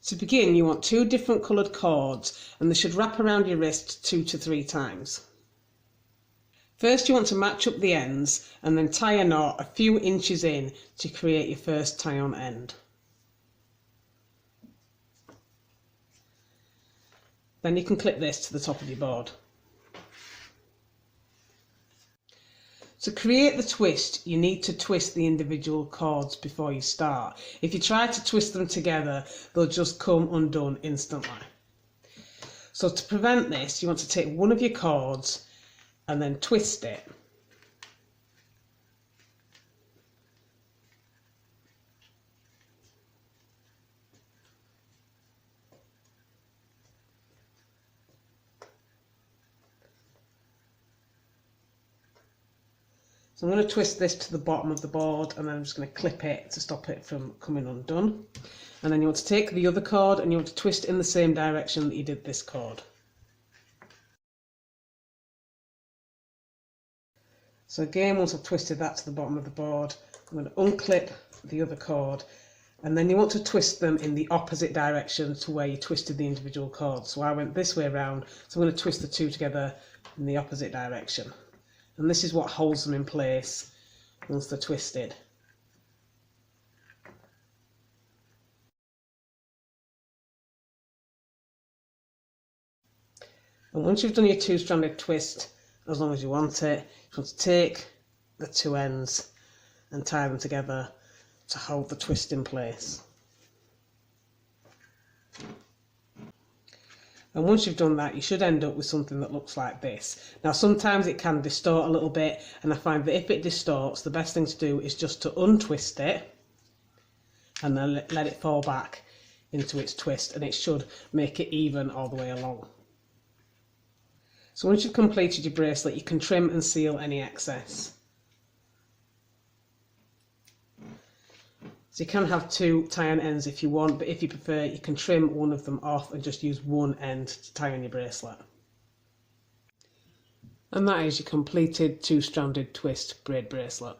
To begin, you want 2 different coloured cords and they should wrap around your wrist 2 to 3 times. First you want to match up the ends and then tie a knot a few inches in to create your first tie-on end. Then you can clip this to the top of your board. To create the twist, you need to twist the individual cords before you start. If you try to twist them together, they'll just come undone instantly. So to prevent this, you want to take one of your cords and then twist it. So I'm going to twist this to the bottom of the board and then I'm just going to clip it to stop it from coming undone. And then you want to take the other cord and you want to twist in the same direction that you did this cord. So again, once I've twisted that to the bottom of the board, I'm going to unclip the other cord and then you want to twist them in the opposite direction to where you twisted the individual cords. So I went this way around, so I'm going to twist the two together in the opposite direction. And this is what holds them in place once they're twisted. And once you've done your 2-stranded twist, as long as you want it, you want to take the 2 ends and tie them together to hold the twist in place. And once you've done that, you should end up with something that looks like this. Now sometimes it can distort a little bit, and I find that if it distorts, the best thing to do is just to untwist it and then let it fall back into its twist, and it should make it even all the way along. So once you've completed your bracelet, you can trim and seal any excess. So you can have 2 tie-on ends if you want, but if you prefer, you can trim one of them off and just use one end to tie on your bracelet. And that is your completed 2-stranded twist braid bracelet.